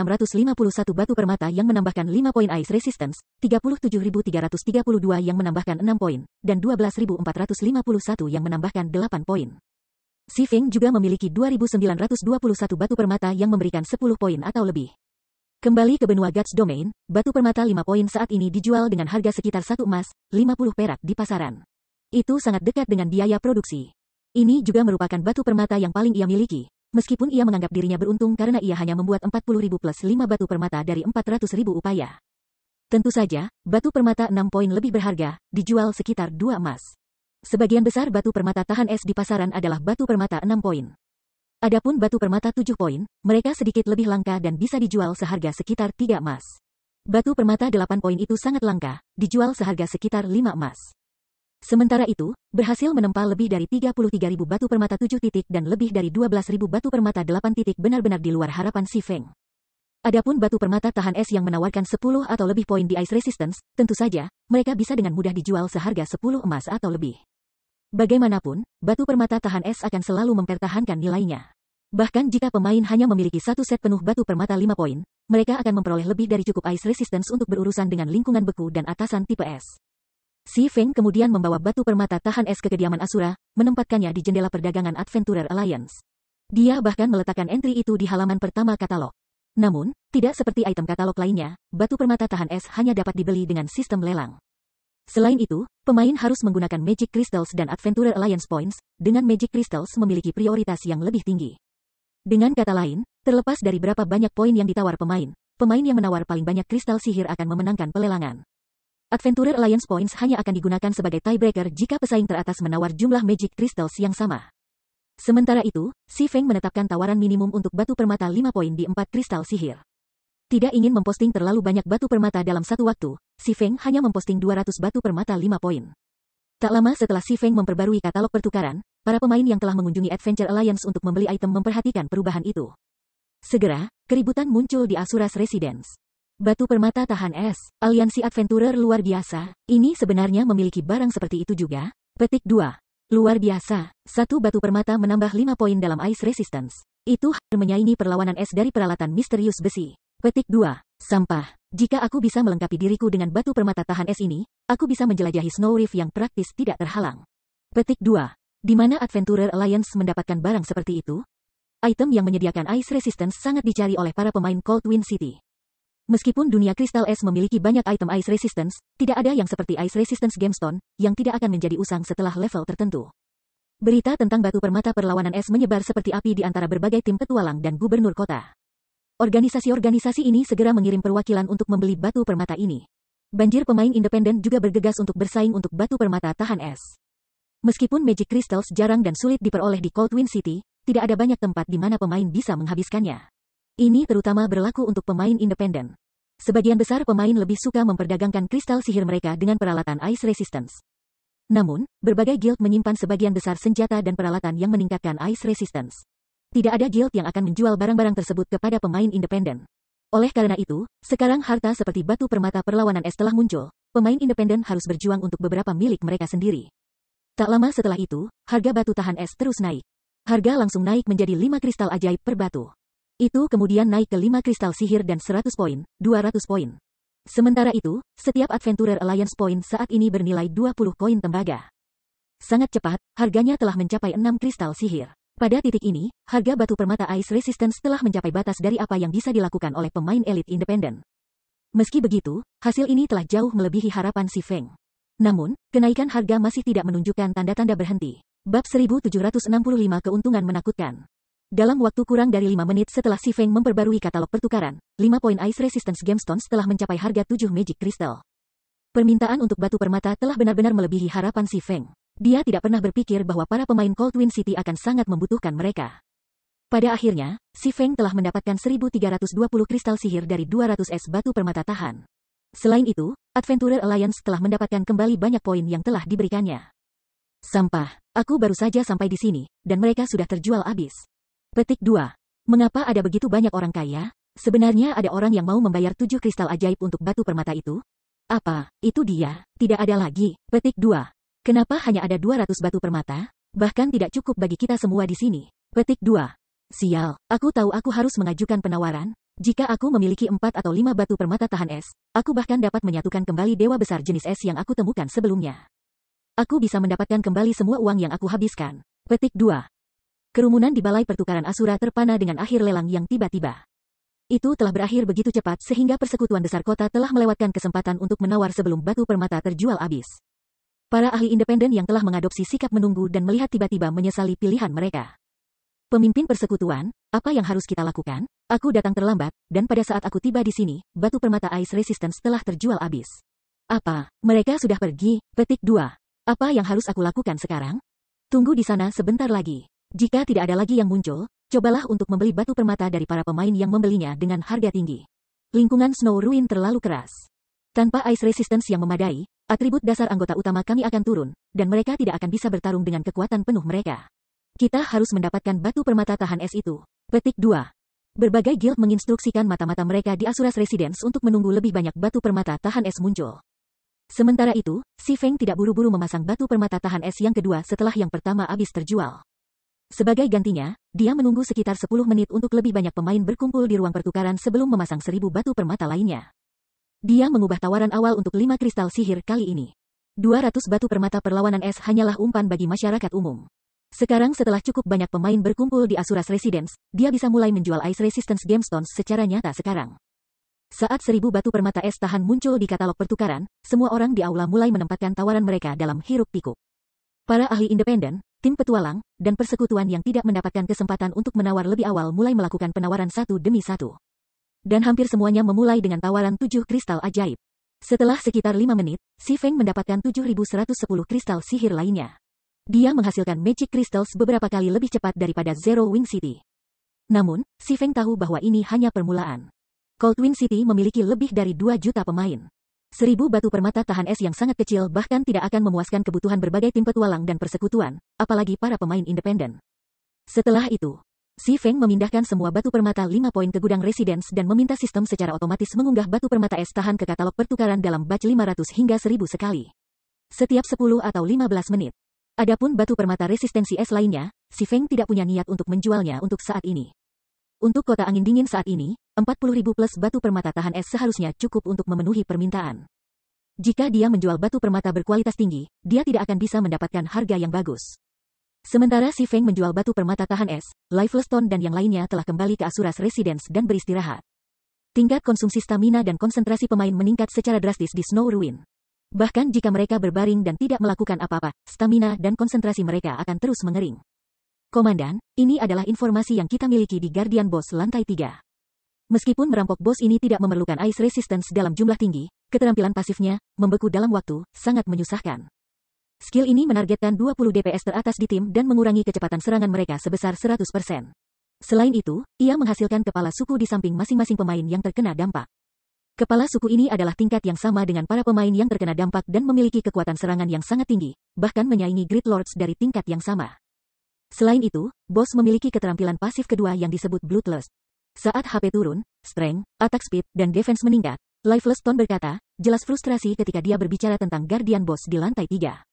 batu permata yang menambahkan 5 poin Ice Resistance, 37.332 yang menambahkan 6 poin, dan 12.451 yang menambahkan 8 poin. Si Feng juga memiliki 2.921 batu permata yang memberikan 10 poin atau lebih. Kembali ke benua Guts Domain, batu permata 5 poin saat ini dijual dengan harga sekitar 1 emas, 50 perak di pasaran. Itu sangat dekat dengan biaya produksi. Ini juga merupakan batu permata yang paling ia miliki. Meskipun ia menganggap dirinya beruntung karena ia hanya membuat 40.000 plus 5 batu permata dari 400.000 upaya. Tentu saja, batu permata 6 poin lebih berharga, dijual sekitar 2 emas. Sebagian besar batu permata tahan es di pasaran adalah batu permata 6 poin. Adapun batu permata 7 poin, mereka sedikit lebih langka dan bisa dijual seharga sekitar 3 emas. Batu permata 8 poin itu sangat langka, dijual seharga sekitar 5 emas. Sementara itu, berhasil menempa lebih dari 33.000 batu permata 7 titik dan lebih dari 12.000 batu permata 8 titik benar-benar di luar harapan si Feng. Adapun batu permata tahan es yang menawarkan 10 atau lebih poin di ice resistance, tentu saja, mereka bisa dengan mudah dijual seharga 10 emas atau lebih. Bagaimanapun, batu permata tahan es akan selalu mempertahankan nilainya. Bahkan jika pemain hanya memiliki satu set penuh batu permata 5 poin, mereka akan memperoleh lebih dari cukup ice resistance untuk berurusan dengan lingkungan beku dan atasan tipe es. Si Feng kemudian membawa batu permata tahan es ke kediaman Asura, menempatkannya di jendela perdagangan Adventurer Alliance. Dia bahkan meletakkan entry itu di halaman pertama katalog. Namun, tidak seperti item katalog lainnya, batu permata tahan es hanya dapat dibeli dengan sistem lelang. Selain itu, pemain harus menggunakan Magic Crystals dan Adventurer Alliance Points, dengan Magic Crystals memiliki prioritas yang lebih tinggi. Dengan kata lain, terlepas dari berapa banyak poin yang ditawar pemain yang menawar paling banyak kristal sihir akan memenangkan pelelangan. Adventurer Alliance Points hanya akan digunakan sebagai tiebreaker jika pesaing teratas menawar jumlah Magic Crystals yang sama. Sementara itu, si Feng menetapkan tawaran minimum untuk batu permata 5 poin di 4 kristal sihir. Tidak ingin memposting terlalu banyak batu permata dalam satu waktu, si Feng hanya memposting 200 batu permata 5 poin. Tak lama setelah si Feng memperbarui katalog pertukaran, para pemain yang telah mengunjungi Adventure Alliance untuk membeli item memperhatikan perubahan itu. Segera, keributan muncul di Asura's Residence. Batu permata tahan es, aliansi adventurer luar biasa, ini sebenarnya memiliki barang seperti itu juga? Petik 2. Luar biasa, satu batu permata menambah 5 poin dalam ice resistance. Itu hampir menyaingi perlawanan es dari peralatan misterius besi. Petik 2. Sampah, jika aku bisa melengkapi diriku dengan batu permata tahan es ini, aku bisa menjelajahi Snow Reef yang praktis tidak terhalang. Petik 2. Di mana Adventurer Alliance mendapatkan barang seperti itu? Item yang menyediakan ice resistance sangat dicari oleh para pemain Cold Wind City. Meskipun dunia kristal es memiliki banyak item ice resistance, tidak ada yang seperti ice resistance gemstone, yang tidak akan menjadi usang setelah level tertentu. Berita tentang batu permata perlawanan es menyebar seperti api di antara berbagai tim petualang dan gubernur kota. Organisasi-organisasi ini segera mengirim perwakilan untuk membeli batu permata ini. Banjir pemain independen juga bergegas untuk bersaing untuk batu permata tahan es. Meskipun Magic Crystals jarang dan sulit diperoleh di Cold Wind City, tidak ada banyak tempat di mana pemain bisa menghabiskannya. Ini terutama berlaku untuk pemain independen. Sebagian besar pemain lebih suka memperdagangkan kristal sihir mereka dengan peralatan ice resistance. Namun, berbagai guild menyimpan sebagian besar senjata dan peralatan yang meningkatkan ice resistance. Tidak ada guild yang akan menjual barang-barang tersebut kepada pemain independen. Oleh karena itu, sekarang harta seperti batu permata perlawanan es telah muncul, pemain independen harus berjuang untuk beberapa milik mereka sendiri. Tak lama setelah itu, harga batu tahan es terus naik. Harga langsung naik menjadi 5 kristal ajaib per batu. Itu kemudian naik ke 5 kristal sihir dan 100 poin, 200 poin. Sementara itu, setiap Adventurer Alliance Point saat ini bernilai 20 koin tembaga. Sangat cepat, harganya telah mencapai 6 kristal sihir. Pada titik ini, harga batu permata ice resistance telah mencapai batas dari apa yang bisa dilakukan oleh pemain elit independen. Meski begitu, hasil ini telah jauh melebihi harapan si Feng. Namun, kenaikan harga masih tidak menunjukkan tanda-tanda berhenti. Bab 1765 keuntungan menakutkan. Dalam waktu kurang dari 5 menit setelah si Feng memperbarui katalog pertukaran, 5 poin Ice Resistance Gemstones telah mencapai harga 7 Magic Crystal. Permintaan untuk batu permata telah benar-benar melebihi harapan si Feng. Dia tidak pernah berpikir bahwa para pemain Cold Wind City akan sangat membutuhkan mereka. Pada akhirnya, si Feng telah mendapatkan 1.320 kristal sihir dari 200 es batu permata tahan. Selain itu, Adventurer Alliance telah mendapatkan kembali banyak poin yang telah diberikannya. Sampah, aku baru saja sampai di sini, dan mereka sudah terjual habis. Petik 2. Mengapa ada begitu banyak orang kaya? Sebenarnya ada orang yang mau membayar 7 kristal ajaib untuk batu permata itu? Apa, itu dia? Tidak ada lagi. Petik 2. Kenapa hanya ada 200 batu permata? Bahkan tidak cukup bagi kita semua di sini. Petik 2. Sial, aku tahu aku harus mengajukan penawaran. Jika aku memiliki 4 atau 5 batu permata tahan es, aku bahkan dapat menyatukan kembali dewa besar jenis es yang aku temukan sebelumnya. Aku bisa mendapatkan kembali semua uang yang aku habiskan. Petik 2. Kerumunan di balai pertukaran Asura terpana dengan akhir lelang yang tiba-tiba. Itu telah berakhir begitu cepat sehingga persekutuan besar kota telah melewatkan kesempatan untuk menawar sebelum batu permata terjual habis. Para ahli independen yang telah mengadopsi sikap menunggu dan melihat tiba-tiba menyesali pilihan mereka. Pemimpin persekutuan, apa yang harus kita lakukan? Aku datang terlambat, dan pada saat aku tiba di sini, batu permata Ice Resistance telah terjual habis. Apa? Mereka sudah pergi? Petik 2. Apa yang harus aku lakukan sekarang? Tunggu di sana sebentar lagi. Jika tidak ada lagi yang muncul, cobalah untuk membeli batu permata dari para pemain yang membelinya dengan harga tinggi. Lingkungan Snow Ruin terlalu keras. Tanpa Ice Resistance yang memadai, atribut dasar anggota utama kami akan turun, dan mereka tidak akan bisa bertarung dengan kekuatan penuh mereka. Kita harus mendapatkan batu permata tahan es itu. Petik 2. Berbagai guild menginstruksikan mata-mata mereka di Asuras Residence untuk menunggu lebih banyak batu permata tahan es muncul. Sementara itu, Si Feng tidak buru-buru memasang batu permata tahan es yang kedua setelah yang pertama habis terjual. Sebagai gantinya, dia menunggu sekitar 10 menit untuk lebih banyak pemain berkumpul di ruang pertukaran sebelum memasang 1000 batu permata lainnya. Dia mengubah tawaran awal untuk 5 kristal sihir kali ini. 200 batu permata perlawanan es hanyalah umpan bagi masyarakat umum. Sekarang setelah cukup banyak pemain berkumpul di Asuras Residence, dia bisa mulai menjual Ice Resistance Gemstones secara nyata sekarang. Saat 1000 batu permata es tahan muncul di katalog pertukaran, semua orang di aula mulai menempatkan tawaran mereka dalam hiruk-pikuk. Para ahli independen, tim petualang, dan persekutuan yang tidak mendapatkan kesempatan untuk menawar lebih awal mulai melakukan penawaran satu demi satu. Dan hampir semuanya memulai dengan tawaran 7 kristal ajaib. Setelah sekitar 5 menit, Si Feng mendapatkan 7110 kristal sihir lainnya. Dia menghasilkan Magic Crystals beberapa kali lebih cepat daripada Zero Wing City. Namun, Si Feng tahu bahwa ini hanya permulaan. Cold Wind City memiliki lebih dari 2 juta pemain. 1000 batu permata tahan es yang sangat kecil bahkan tidak akan memuaskan kebutuhan berbagai tim petualang dan persekutuan, apalagi para pemain independen. Setelah itu, Si Feng memindahkan semua batu permata 5 poin ke gudang Residence dan meminta sistem secara otomatis mengunggah batu permata es tahan ke katalog pertukaran dalam batch 500 hingga 1000 sekali. Setiap 10 atau 15 menit. Adapun batu permata resistensi es lainnya, Si Feng tidak punya niat untuk menjualnya untuk saat ini. Untuk kota angin dingin saat ini, 40.000 plus batu permata tahan es seharusnya cukup untuk memenuhi permintaan. Jika dia menjual batu permata berkualitas tinggi, dia tidak akan bisa mendapatkan harga yang bagus. Sementara Si Feng menjual batu permata tahan es, Lifeless Stone dan yang lainnya telah kembali ke Asuras Residence dan beristirahat. Tingkat konsumsi stamina dan konsentrasi pemain meningkat secara drastis di Snow Ruin. Bahkan jika mereka berbaring dan tidak melakukan apa-apa, stamina dan konsentrasi mereka akan terus mengering. Komandan, ini adalah informasi yang kita miliki di Guardian Boss lantai 3. Meskipun merampok bos ini tidak memerlukan Ice Resistance dalam jumlah tinggi, keterampilan pasifnya, membeku dalam waktu, sangat menyusahkan. Skill ini menargetkan 20 DPS teratas di tim dan mengurangi kecepatan serangan mereka sebesar 100%. Selain itu, ia menghasilkan kepala suku di samping masing-masing pemain yang terkena dampak. Kepala suku ini adalah tingkat yang sama dengan para pemain yang terkena dampak dan memiliki kekuatan serangan yang sangat tinggi, bahkan menyaingi Great Lords dari tingkat yang sama. Selain itu, bos memiliki keterampilan pasif kedua yang disebut Bloodlust. Saat HP turun, Strength, Attack Speed, dan Defense meningkat, Lifeless Stone berkata, jelas frustrasi ketika dia berbicara tentang Guardian Boss di lantai 3.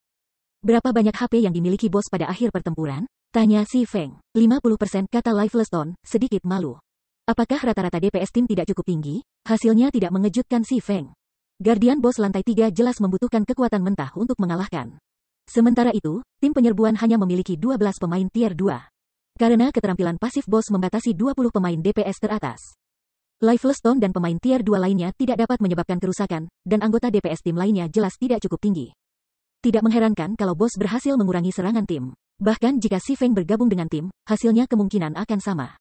Berapa banyak HP yang dimiliki bos pada akhir pertempuran? Tanya Si Feng. 50% kata Lifeless Stone, sedikit malu. Apakah rata-rata DPS tim tidak cukup tinggi? Hasilnya tidak mengejutkan Si Feng. Guardian Boss lantai 3 jelas membutuhkan kekuatan mentah untuk mengalahkan. Sementara itu, tim penyerbuan hanya memiliki 12 pemain tier 2. Karena keterampilan pasif bos membatasi 20 pemain DPS teratas. Lifeless Stone dan pemain tier 2 lainnya tidak dapat menyebabkan kerusakan, dan anggota DPS tim lainnya jelas tidak cukup tinggi. Tidak mengherankan kalau bos berhasil mengurangi serangan tim. Bahkan jika Si Feng bergabung dengan tim, hasilnya kemungkinan akan sama.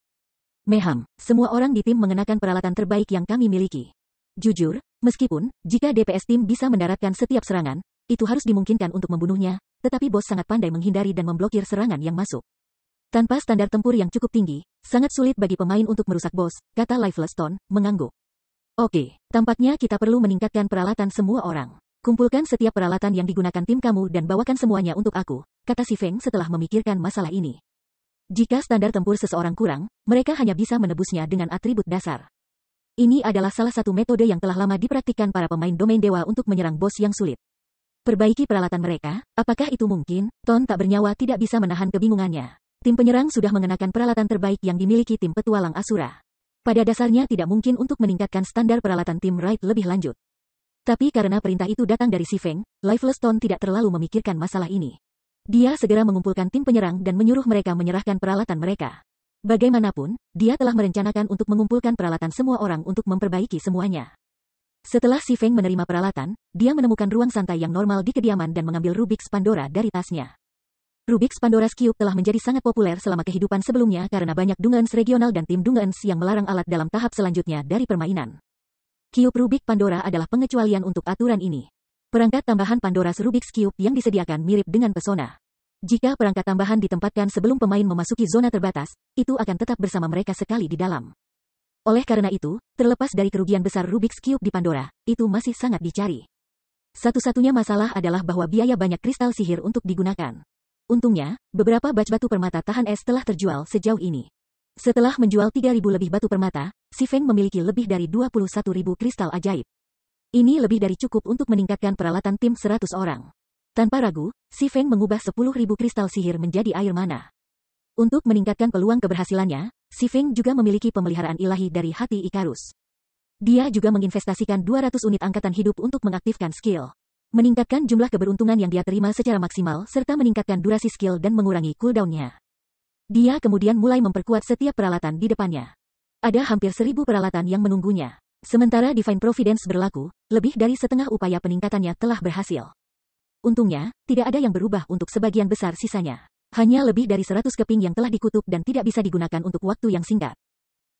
Meham, semua orang di tim mengenakan peralatan terbaik yang kami miliki. Jujur, meskipun, jika DPS tim bisa mendaratkan setiap serangan, itu harus dimungkinkan untuk membunuhnya, tetapi bos sangat pandai menghindari dan memblokir serangan yang masuk. Tanpa standar tempur yang cukup tinggi, sangat sulit bagi pemain untuk merusak bos, kata Lifeless Stone, mengangguk. Oke, tampaknya kita perlu meningkatkan peralatan semua orang. Kumpulkan setiap peralatan yang digunakan tim kamu dan bawakan semuanya untuk aku, kata Si Feng setelah memikirkan masalah ini. Jika standar tempur seseorang kurang, mereka hanya bisa menebusnya dengan atribut dasar. Ini adalah salah satu metode yang telah lama dipraktikkan para pemain domain dewa untuk menyerang bos yang sulit. Perbaiki peralatan mereka, apakah itu mungkin? Ton tak bernyawa tidak bisa menahan kebingungannya. Tim penyerang sudah mengenakan peralatan terbaik yang dimiliki tim petualang Asura. Pada dasarnya tidak mungkin untuk meningkatkan standar peralatan tim Raid lebih lanjut. Tapi karena perintah itu datang dari Si Feng, Lifeless Stone tidak terlalu memikirkan masalah ini. Dia segera mengumpulkan tim penyerang dan menyuruh mereka menyerahkan peralatan mereka. Bagaimanapun, dia telah merencanakan untuk mengumpulkan peralatan semua orang untuk memperbaiki semuanya. Setelah Si Feng menerima peralatan, dia menemukan ruang santai yang normal di kediaman dan mengambil Rubik's Pandora dari tasnya. Rubik's Pandora's Cube telah menjadi sangat populer selama kehidupan sebelumnya karena banyak dungeons regional dan tim dungeons yang melarang alat dalam tahap selanjutnya dari permainan. Cube Rubik Pandora adalah pengecualian untuk aturan ini. Perangkat tambahan Pandora's Rubik's Cube yang disediakan mirip dengan Persona. Jika perangkat tambahan ditempatkan sebelum pemain memasuki zona terbatas, itu akan tetap bersama mereka sekali di dalam. Oleh karena itu, terlepas dari kerugian besar Rubik's Cube di Pandora, itu masih sangat dicari. Satu-satunya masalah adalah bahwa biaya banyak kristal sihir untuk digunakan. Untungnya, beberapa batch batu permata tahan es telah terjual sejauh ini. Setelah menjual 3.000 lebih batu permata, si Feng memiliki lebih dari 21.000 kristal ajaib. Ini lebih dari cukup untuk meningkatkan peralatan tim 100 orang. Tanpa ragu, si Feng mengubah 10.000 kristal sihir menjadi air mana. Untuk meningkatkan peluang keberhasilannya, si Feng juga memiliki pemeliharaan ilahi dari hati Ikarus. Dia juga menginvestasikan 200 unit angkatan hidup untuk mengaktifkan skill. Meningkatkan jumlah keberuntungan yang dia terima secara maksimal serta meningkatkan durasi skill dan mengurangi cooldown-nya. Dia kemudian mulai memperkuat setiap peralatan di depannya. Ada hampir 1.000 peralatan yang menunggunya. Sementara Divine Providence berlaku, lebih dari setengah upaya peningkatannya telah berhasil. Untungnya, tidak ada yang berubah untuk sebagian besar sisanya. Hanya lebih dari 100 keping yang telah dikutuk dan tidak bisa digunakan untuk waktu yang singkat.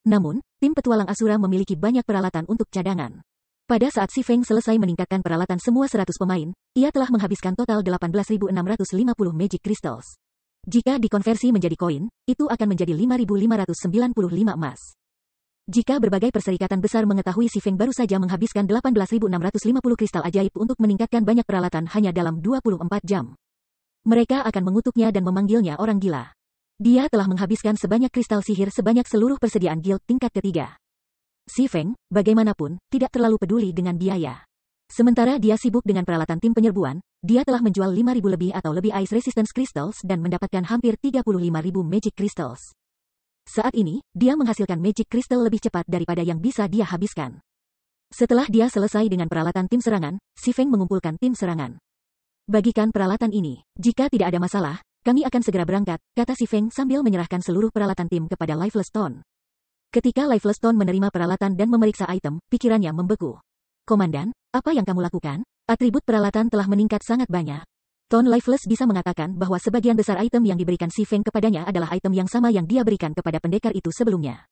Namun, tim petualang Asura memiliki banyak peralatan untuk cadangan. Pada saat si Feng selesai meningkatkan peralatan semua 100 pemain, ia telah menghabiskan total 18.650 Magic Crystals. Jika dikonversi menjadi koin, itu akan menjadi 5.595 emas. Jika berbagai perserikatan besar mengetahui si Feng baru saja menghabiskan 18.650 kristal ajaib untuk meningkatkan banyak peralatan hanya dalam 24 jam. Mereka akan mengutuknya dan memanggilnya orang gila. Dia telah menghabiskan sebanyak kristal sihir sebanyak seluruh persediaan guild tingkat ketiga. Si Feng, bagaimanapun, tidak terlalu peduli dengan biaya. Sementara dia sibuk dengan peralatan tim penyerbuan, dia telah menjual 5.000 lebih atau lebih Ice Resistance Crystals dan mendapatkan hampir 35.000 Magic Crystals. Saat ini, dia menghasilkan Magic Crystal lebih cepat daripada yang bisa dia habiskan. Setelah dia selesai dengan peralatan tim serangan, si Feng mengumpulkan tim serangan. Bagikan peralatan ini. Jika tidak ada masalah, kami akan segera berangkat, kata si Feng sambil menyerahkan seluruh peralatan tim kepada Lifeless Stone. Ketika Lifeless Stone menerima peralatan dan memeriksa item, pikirannya membeku. Komandan, apa yang kamu lakukan? Atribut peralatan telah meningkat sangat banyak. Ton Lifeless bisa mengatakan bahwa sebagian besar item yang diberikan si Feng kepadanya adalah item yang sama yang dia berikan kepada pendekar itu sebelumnya.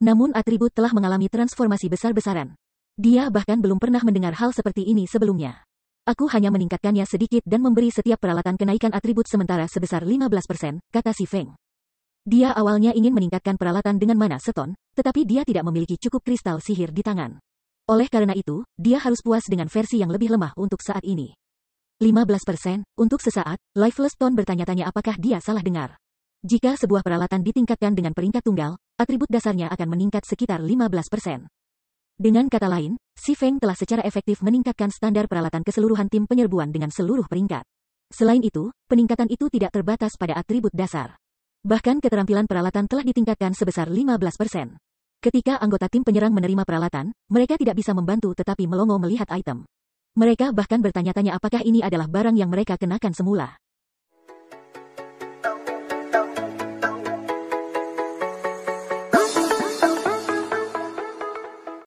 Namun atribut telah mengalami transformasi besar-besaran. Dia bahkan belum pernah mendengar hal seperti ini sebelumnya. Aku hanya meningkatkannya sedikit dan memberi setiap peralatan kenaikan atribut sementara sebesar 15%, kata si Feng. Dia awalnya ingin meningkatkan peralatan dengan mana seton, tetapi dia tidak memiliki cukup kristal sihir di tangan. Oleh karena itu, dia harus puas dengan versi yang lebih lemah untuk saat ini. 15%, untuk sesaat, Lifeless Stone bertanya-tanya apakah dia salah dengar. Jika sebuah peralatan ditingkatkan dengan peringkat tunggal, atribut dasarnya akan meningkat sekitar 15%. Dengan kata lain, si Feng telah secara efektif meningkatkan standar peralatan keseluruhan tim penyerbuan dengan seluruh peringkat. Selain itu, peningkatan itu tidak terbatas pada atribut dasar. Bahkan keterampilan peralatan telah ditingkatkan sebesar 15%. Ketika anggota tim penyerang menerima peralatan, mereka tidak bisa membantu tetapi melongo melihat item. Mereka bahkan bertanya-tanya apakah ini adalah barang yang mereka kenakan semula.